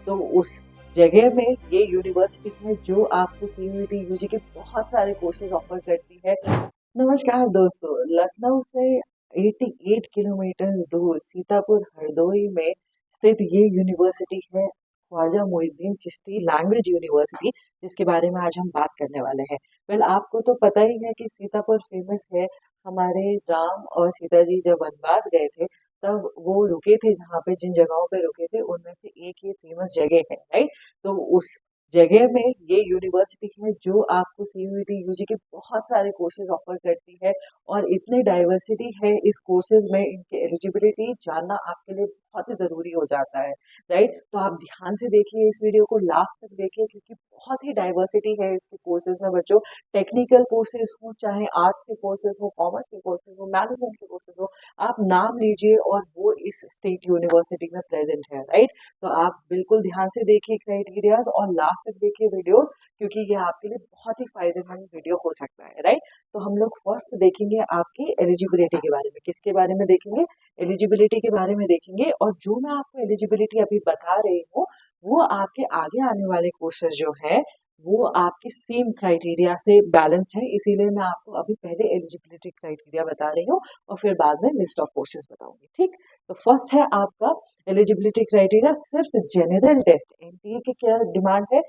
तो उस जगह में ये यूनिवर्सिटी है जो आपको सीयूईटी यूजी के बहुत सारे कोर्सेज ऑफर करती है। नमस्कार दोस्तों, लखनऊ से 88 किलोमीटर दूर सीतापुर हरदोई में स्थित ये यूनिवर्सिटी है ख्वाजा मोइनुद्दीन चिश्ती लैंग्वेज यूनिवर्सिटी, जिसके बारे में आज हम बात करने वाले हैं। वेल आपको तो पता ही है कि सीतापुर फेमस है। हमारे राम और सीता जी जब वनवास गए थे तब वो रुके थे, जहाँ पे जिन जगहों पे रुके थे उनमें से एक ये फेमस जगह है, राइट। तो उस जगह में ये यूनिवर्सिटी है जो आपको सीयूईटी यूजी के बहुत सारे कोर्सेज ऑफर करती है और इतनी डाइवर्सिटी है इस कोर्सेज में, इनके एलिजिबिलिटी जानना आपके लिए बहुत ही ज़रूरी हो जाता है, राइट। तो आप ध्यान से देखिए इस वीडियो को, लास्ट तक देखिए, क्योंकि बहुत ही डाइवर्सिटी है इसके कोर्सेज में बच्चों। टेक्निकल कोर्सेज हो, चाहे आर्ट्स के कोर्सेज हो, कॉमर्स के कोर्सेज हो, मैनेजमेंट के कोर्सेज हो, आप नाम लीजिए और वो इस स्टेट यूनिवर्सिटी में प्रेजेंट है, राइट। तो आप बिल्कुल ध्यान से देखिए क्राइटेरियाज और लास्ट तक देखिए वीडियोस, क्योंकि ये आपके लिए बहुत ही फायदेमंद वीडियो हो सकता है, राइट। तो हम लोग फर्स्ट देखेंगे आपकी एलिजिबिलिटी के बारे में। किसके बारे में देखेंगे? एलिजिबिलिटी के बारे में देखेंगे। और जो मैं आपको एलिजिबिलिटी अभी बता रही हूँ वो आपके आगे आने वाले कोर्सेज जो है वो आपके सेम क्राइटेरिया से बैलेंस्ड है, इसीलिए मैं आपको अभी पहले एलिजिबिलिटी क्राइटेरिया बता रही हूँ और फिर बाद में लिस्ट ऑफ कोर्सेज बताऊंगी, ठीक। तो फर्स्ट है आपका एलिजिबिलिटी क्राइटेरिया, सिर्फ जनरल टेस्ट। एनटीए की क्या डिमांड है?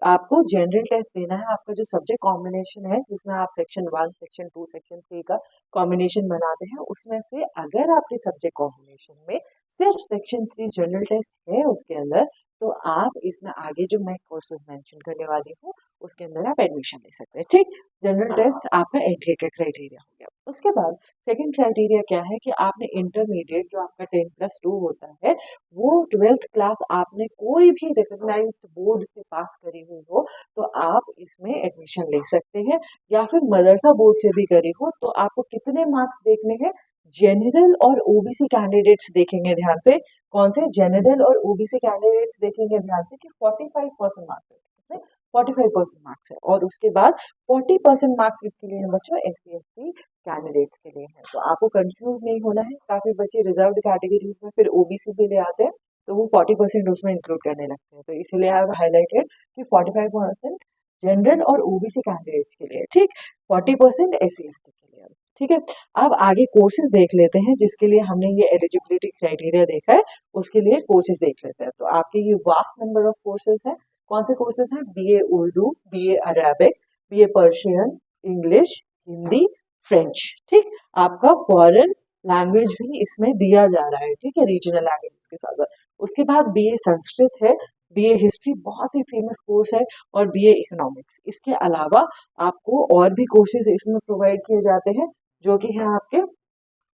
आपको जनरल टेस्ट देना है। आपका जो सब्जेक्ट कॉम्बिनेशन है जिसमें आप सेक्शन 1, सेक्शन 2, सेक्शन 3 का कॉम्बिनेशन बनाते हैं, उसमें से अगर आपके सब्जेक्ट कॉम्बिनेशन में सिर्फ सेक्शन 3 जनरल टेस्ट है उसके अंदर, तो आप इसमें आगे जो मैं कोर्सेज मेंशन करने वाली हूँ उसके अंदर आप एडमिशन ले सकते हैं, ठीक। जनरल टेस्ट आपका एंट्री का क्राइटेरिया हो गया। उसके बाद सेकंड क्राइटेरिया क्या है कि आपने इंटरमीडिएट जो आपका 10+2 होता है वो 12th क्लास आपने कोई भी रिकॉग्नाइज्ड बोर्ड से पास करी हुई हो तो आप इसमें एडमिशन ले सकते हैं, या फिर मदरसा बोर्ड से भी करी हो। तो आपको कितने मार्क्स देखने हैं? जनरल और ओबीसी कैंडिडेट्स देखेंगे ध्यान से। कौन से? जनरल और ओबीसी कैंडिडेट्स देखेंगे ध्यान से कि 45% मार्क्स है, 45% मार्क्स है। और उसके बाद 40% मार्क्स इसके लिए है बच्चों एससी एसटी कैंडिडेट्स के लिए है। तो आपको कंफ्यूज नहीं होना है। काफी बच्चे रिजर्व्ड कैटेगरीज में फिर ओबीसी भी ले आते हैं तो वो 40% उसमें इंक्लूड करने लगते हैं। तो इसीलिए आई हैव हाईलाइटेड कि 45% जनरल और ओबीसी कैंडिडेट्स के लिए, ठीक। 40% एससी एसटी के लिए, ठीक है। अब आगे कोर्सेज देख लेते हैं जिसके लिए हमने ये एलिजिबिलिटी क्राइटेरिया देखा है, उसके लिए कोर्सेज देख लेते हैं। तो आपके ये वास्ट नंबर ऑफ कोर्सेज हैं। कौन से कोर्सेज हैं? BA Urdu, BA Arabic, BA Persian, English, Hindi, French, ठीक। आपका फॉरेन लैंग्वेज भी इसमें दिया जा रहा है, ठीक है, रीजनल लैंग्वेज के साथ साथ। उसके बाद बीए संस्कृत है, बीए हिस्ट्री बहुत ही फेमस कोर्स है, और बीए इकोनॉमिक्स। इसके अलावा आपको और भी कोर्सेज इसमें प्रोवाइड किए जाते हैं जो कि है आपके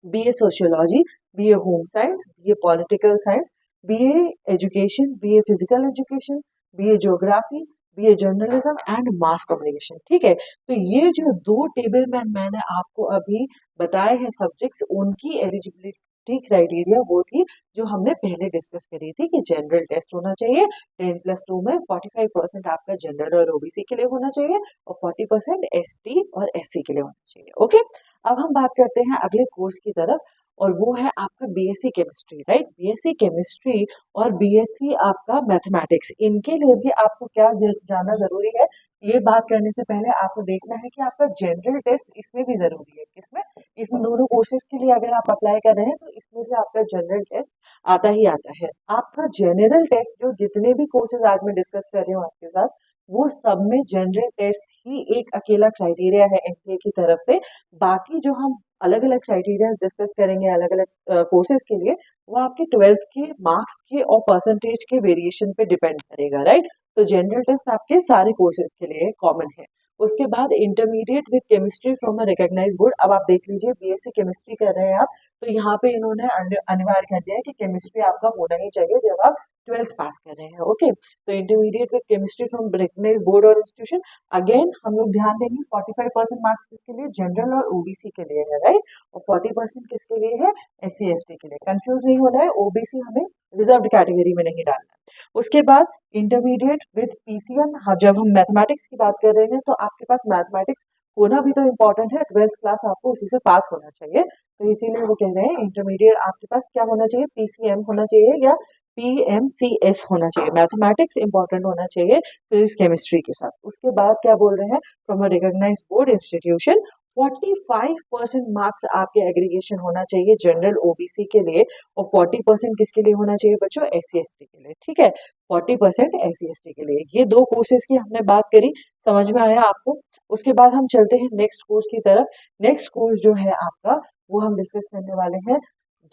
BA sociology, BA home science, BA political science, BA education, BA physical education, BA geography, BA journalism and mass communication, ठीक है। तो ये जो दो टेबल में मैंने आपको अभी बताए हैं सब्जेक्ट्स, उनकी एलिजिबिलिटी क्राइटेरिया वो थी जो हमने पहले डिस्कस करी थी कि जनरल टेस्ट होना चाहिए 10+2 में, 45% आपका जनरल और ओबीसी के लिए होना चाहिए और 40% एसटी और एससी के लिए होना चाहिए, ओके। अब हम बात करते हैं अगले कोर्स की तरफ, और वो है आपका BSc chemistry, right. BSc chemistry और बीएससी आपका मैथमेटिक्स, इनके लिए भी आपको क्या जानना जरूरी है? ये बात करने से पहले आपको देखना है कि आपका जनरल टेस्ट इसमें भी जरूरी है। किसमें? इन दोनों कोर्सेज के लिए अगर आप अप्लाई कर रहे हैं तो इसमें भी आपका जनरल टेस्ट आता ही आता है। आपका जनरल टेस्ट जो जितने भी कोर्सेज आज मैं डिस्कस कर रही हूँ आपके साथ, वो सब में जनरल टेस्ट ही एक अकेला क्राइटेरिया है एनटीए की तरफ से। बाकी जो हम अलग अलग क्राइटेरिया डिस्कस करेंगे अलग अलग कोर्सेज के लिए, वो आपके 12th के मार्क्स के और परसेंटेज के वेरिएशन पे डिपेंड करेगा, राइट। तो जनरल टेस्ट आपके सारे कोर्सेज के लिए कॉमन है। उसके बाद intermediate with chemistry from a recognise board. अब आप देख लीजिए बीएससी केमिस्ट्री कर रहे हैं आप, तो यहाँ पे इन्होंने अनिवार्य कर दिया है कि केमिस्ट्री आपका होना ही चाहिए जब आप 12th पास कर रहे हैं, ओके। तो intermediate with chemistry from recognise board और इंस्टीट्यूशन। अगेन हम लोग ध्यान देंगे 45% मार्क्स किसके लिए? जनरल और ओबीसी के लिए है, राइट। और 40% किसके लिए है? एससी एसटी के लिए। कंफ्यूज नहीं होना है, ओबीसी हमें रिजर्व्ड कैटेगरी में नहीं डालना है। उसके बाद इंटरमीडिएट विद पीसीएम। हाँ, जब हम मैथमेटिक्स की बात कर रहे हैं तो आपके पास मैथमेटिक्स होना भी तो इम्पोर्टेंट है। 12th क्लास आपको उसी से पास होना चाहिए, तो इसीलिए वो कह रहे हैं इंटरमीडिएट आपके पास क्या होना चाहिए? पीसीएम होना चाहिए या PMCS होना चाहिए, मैथमेटिक्स इंपॉर्टेंट होना चाहिए फिजिक्स केमिस्ट्री के साथ। उसके बाद क्या बोल रहे हैं, from a recognised board institution 45% marks आपके एग्रीगेशन होना चाहिए जनरल ओबीसी के लिए, और 40% किसके लिए होना चाहिए बच्चों, SC ST के लिए। ठीक है, 40% SC ST के लिए। ये दो कोर्सेज की हमने बात करी, समझ में आया आपको। उसके बाद हम चलते हैं नेक्स्ट कोर्स की तरफ। नेक्स्ट कोर्स जो है आपका, वो हम डिस्कस करने वाले हैं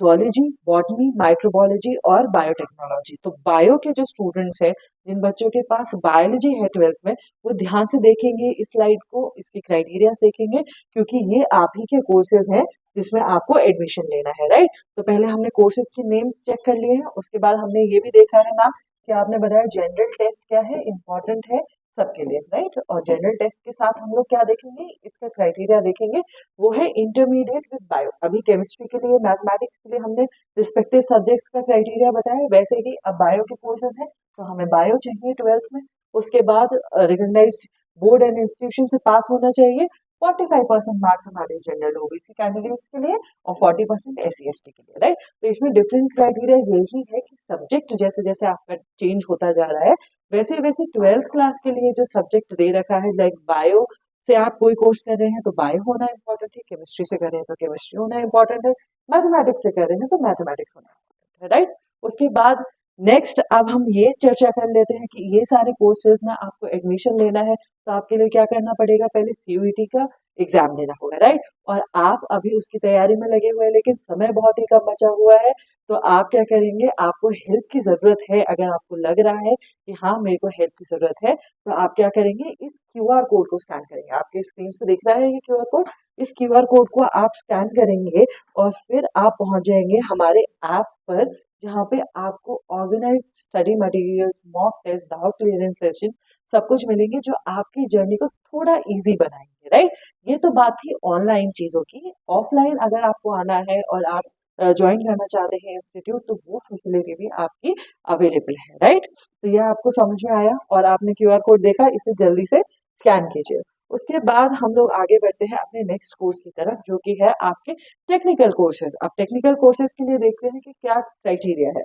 जूलॉजी, बॉटनी, माइक्रोबायोलॉजी और बायोटेक्नोलॉजी। तो बायो के जो स्टूडेंट्स हैं, जिन बच्चों के पास बायोलॉजी है 12th में, वो ध्यान से देखेंगे इस स्लाइड को, इसके क्राइटेरिया देखेंगे, क्योंकि ये आप ही के कोर्सेज हैं जिसमें आपको एडमिशन लेना है, राइट। तो पहले हमने कोर्सेज के नेम्स चेक कर लिए हैं, उसके बाद हमने ये भी देखा है ना कि आपने बताया जनरल टेस्ट क्या है, इंपॉर्टेंट है सबके लिए, राइट। और जनरल टेस्ट के साथ हम लोग क्या देखेंगे, इसका क्राइटेरिया देखेंगे, वो है इंटरमीडिएट विद बायो। अभी केमिस्ट्री के लिए, मैथमेटिक्स के लिए हमने रिस्पेक्टिव सब्जेक्ट्स का क्राइटेरिया बताया, वैसे ही अब बायो के कोर्सेज हैं तो हमें बायो चाहिए 12th में। उसके बाद रिकॉग्नाइज्ड बोर्ड एंड इंस्टीट्यूशन से पास होना चाहिए। 45% मार्क्स हमारे जनरल ओबीसी कैंडिडेट्स के लिए और 40% SC ST के लिए, राइट। तो इसमें डिफरेंट क्राइटेरिया यही है कि सब्जेक्ट जैसे जैसे आपका चेंज होता जा रहा है, वैसे वैसे 12th क्लास के लिए जो सब्जेक्ट दे रखा है, लाइक बायो से आप कोई कोर्स कर रहे हैं तो बायो होना इंपॉर्टेंट है, केमिस्ट्री से कर रहे हैं तो केमिस्ट्री होना इंपॉर्टेंट है, मैथमेटिक्स से कर रहे हैं तो मैथमेटिक्स होना इंपॉर्टेंट है, राइट। उसके बाद नेक्स्ट अब हम ये चर्चा कर लेते हैं कि ये सारे कोर्सेज में आपको एडमिशन लेना है तो आपके लिए क्या करना पड़ेगा, पहले CUET का एग्जाम देना होगा, राइट। और आप अभी उसकी तैयारी में लगे हुए हैं, लेकिन समय बहुत ही कम बचा हुआ है, तो आप क्या करेंगे, आपको हेल्प की जरूरत है। अगर आपको लग रहा है कि हाँ मेरे को हेल्प की जरूरत है, तो आप क्या करेंगे, इस QR कोड को स्कैन करेंगे। आपके स्क्रीन पे दिख रहा है ये QR कोड, इस QR कोड को आप स्कैन करेंगे और फिर आप पहुंच जाएंगे हमारे ऐप पर, जहाँ पे आपको organised study materials, mock test, doubt clearance session सब कुछ मिलेंगे, जो आपकी जर्नी को थोड़ा इजी बनाएंगे, राइट। ये तो बात थी ऑनलाइन चीजों की। ऑफलाइन अगर आपको आना है और आप ज्वाइन करना चाहते हैं इंस्टीट्यूट, तो वो फैसिलिटी भी आपकी अवेलेबल है, राइट। तो यह आपको समझ में आया और आपने QR कोड देखा, इसे जल्दी से स्कैन कीजिए। उसके बाद हम लोग आगे बढ़ते हैं अपने नेक्स्ट कोर्स की तरफ, जो कि है आपके टेक्निकल कोर्सेज। अब टेक्निकल कोर्सेज के लिए देखते हैं कि क्या क्राइटेरिया है।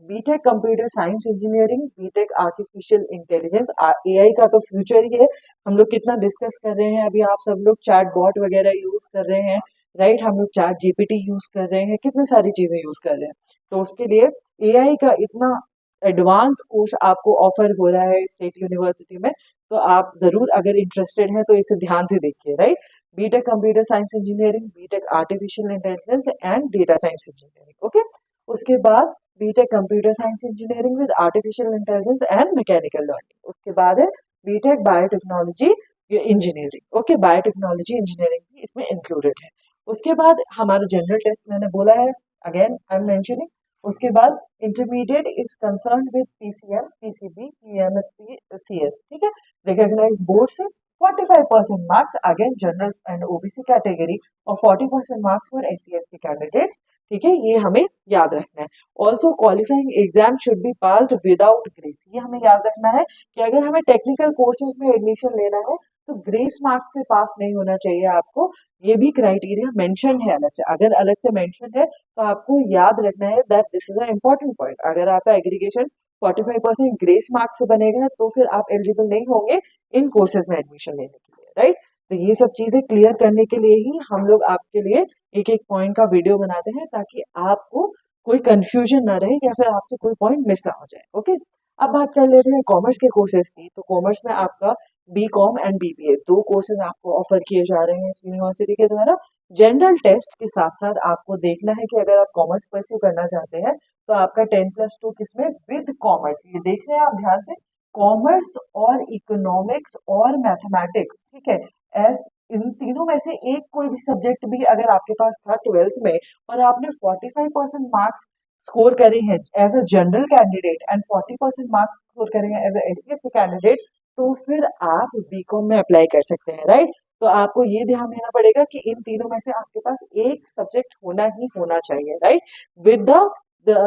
B Tech computer science engineering, B Tech artificial intelligence, AI का तो फ्यूचर ही है। हम लोग कितना डिस्कस कर रहे हैं, अभी आप सब लोग चैट बॉट वगैरह यूज कर रहे हैं, राइट। हम लोग चैट GPT यूज कर रहे हैं, कितनी सारी चीजें यूज कर रहे हैं। तो उसके लिए AI का इतना एडवांस कोर्स आपको ऑफर हो रहा है स्टेट यूनिवर्सिटी में, तो आप जरूर अगर इंटरेस्टेड हैं तो इसे ध्यान से देखिए, right. B Tech computer science engineering, B Tech artificial intelligence and data science engineering, okay. उसके बाद B Tech computer science engineering with artificial intelligence and mechanical learning. उसके बाद है B Tech biotechnology engineering, okay. Biotechnology engineering भी इसमें इंक्लूडेड है। उसके बाद हमारा जनरल टेस्ट मैंने बोला है, अगेन आई एम मेंशनिंग। उसके बाद intermediate is concern with PCM, PCB, PMSC, CS, ठीक है। रिकॉग्नाइज्ड बोर्ड से 45% marks again general and OBC category और 40% marks for SC ST candidates, ठीक है। ये हमें याद रखना है। Also qualifying exam should be passed without grace. ये हमें याद रखना है कि अगर हमें टेक्निकल कोर्सेज में एडमिशन लेना है तो ग्रेस मार्क्स से पास नहीं होना चाहिए आपको। ये भी क्राइटेरिया मेंशन है अलग से, अगर अलग से मेंशन है तो आपको याद रखना है that this is a important point. अगर आपका एग्रीगेशन 45% ग्रेस मार्क्स से बनेगा तो फिर आप एलिजिबल नहीं होंगे इन कोर्सेज में एडमिशन लेने के लिए, राइट। तो ये सब चीजें क्लियर करने के लिए ही हम लोग आपके लिए एक एक पॉइंट का वीडियो बनाते हैं, ताकि आपको कोई कंफ्यूजन ना रहे या फिर आपसे कोई पॉइंट मिस ना हो जाए, ओके। अब बात कर लेते हैं कॉमर्स के कोर्सेज की। तो कॉमर्स में आपका BCom एंड BBA दो कोर्सेज आपको ऑफर किए जा रहे हैं इस यूनिवर्सिटी के द्वारा। जनरल टेस्ट के साथ साथ आपको देखना है कि अगर आप कॉमर्स परस्यू करना चाहते हैं तो आपका 10+2 किसमें, विद कॉमर्स। ये देख रहे हैं आप ध्यान से, कॉमर्स और इकोनॉमिक्स और मैथमेटिक्स, ठीक है। एस इन तीनों में से एक कोई भी सब्जेक्ट भी अगर आपके पास था 12th में और आपने 45% मार्क्स स्कोर करे हैं as a general candidate and 40% marks score करे हैं as a SC ST candidate, तो फिर आप BCom में अप्लाई कर सकते हैं, राइट। तो आपको ये ध्यान देना पड़ेगा कि इन तीनों में से आपके पास एक सब्जेक्ट होना ही होना चाहिए, राइट, विद द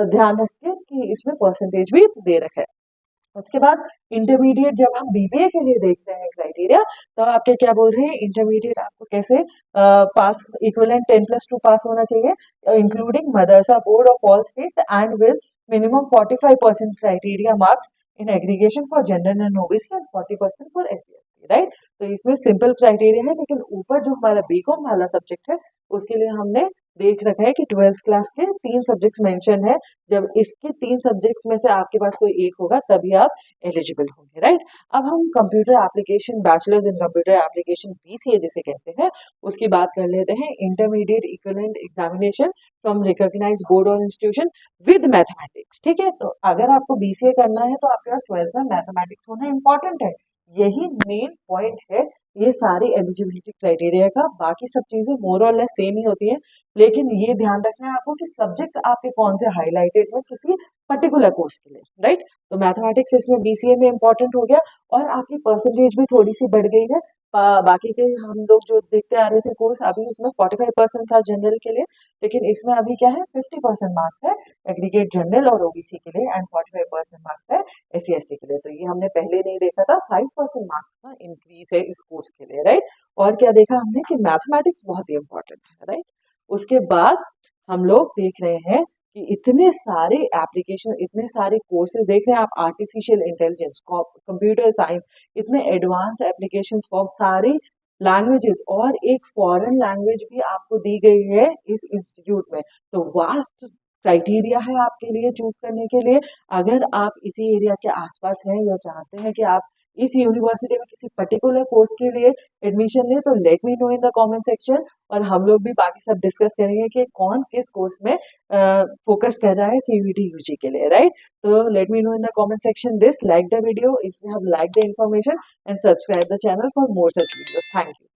ध्यान रखिए कि इसमें परसेंटेज भी दे रखा है। उसके बाद इंटरमीडिएट जब हम BBA के लिए देखते हैं क्राइटेरिया, तो आपके क्या बोल रहे हैं, इंटरमीडिएट आपको कैसे पास, इक्विवेलेंट 10+2 पास होना चाहिए, including Madrasa board of all states and with minimum 45% criteria marks in aggregation for general and OBC and 40% for SC/ST, right. तो इसमें सिंपल क्राइटेरिया है, लेकिन ऊपर जो हमारा बीकॉम वाला सब्जेक्ट है उसके लिए हमने देख रखा है कि 12th क्लास के 3 सब्जेक्ट्स मेंशन है। जब इसके 3 सब्जेक्ट्स में से आपके पास कोई एक होगा तभी आप एलिजिबल होंगे, राइट। अब हम computer application bachelors in computer application BCA जिसे कहते हैं उसकी बात कर लेते हैं। Intermediate equivalent examination from recognised board और इंस्टीट्यूशन विद मैथमेटिक्स, ठीक है। तो अगर आपको BCA करना है तो आपके पास 12th में मैथमेटिक्स होना इंपॉर्टेंट है। यही मेन पॉइंट है ये सारी एलिजिबिलिटी क्राइटेरिया का। बाकी सब चीजें मोर और लेस सेम ही होती है, लेकिन ये ध्यान रखना है आपको कि सब्जेक्ट आपके कौन से हाईलाइटेड है किसी पर्टिकुलर कोर्स के लिए, राइट। तो मैथमेटिक्स इसमें BCA में इंपॉर्टेंट हो गया और आपकी परसेंटेज भी थोड़ी सी बढ़ गई है। बाकी के हम लोग जो देखते आ रहे थे कोर्स, अभी उसमें 45% था जनरल के लिए, लेकिन इसमें अभी क्या है 50% मार्क्स है एग्रीगेट जनरल और OBC के लिए एंड 45% मार्क्स है SC/ST के लिए। तो ये हमने पहले नहीं देखा था, 5% मार्क्स का इंक्रीज है इस कोर्स के लिए, राइट। और क्या देखा हमने कि मैथमेटिक्स बहुत ही इंपॉर्टेंट है, राइट। उसके बाद हम लोग देख रहे हैं कि इतने सारे एप्लीकेशन, इतने सारे कोर्सेज देख रहे हैं आप, आर्टिफिशियल इंटेलिजेंस, कंप्यूटर साइंस, इतने एडवांस एप्लीकेशंस फॉर सारी लैंग्वेजेस, और एक फॉरेन लैंग्वेज भी आपको दी गई है इस इंस्टीट्यूट में। तो वास्ट क्राइटेरिया है आपके लिए चूज करने के लिए। अगर आप इसी एरिया के आसपास हैं या चाहते हैं कि आप इस यूनिवर्सिटी में किसी पर्टिकुलर कोर्स के लिए एडमिशन लें तो let me know in the comment section, और हम लोग भी बाकी सब डिस्कस करेंगे कि कौन किस कोर्स में फोकस कर रहा है CUET UG के लिए, राइट। तो let me know in the comment section this, like the video if you have like the information and subscribe the channel for more such videos. Thank you.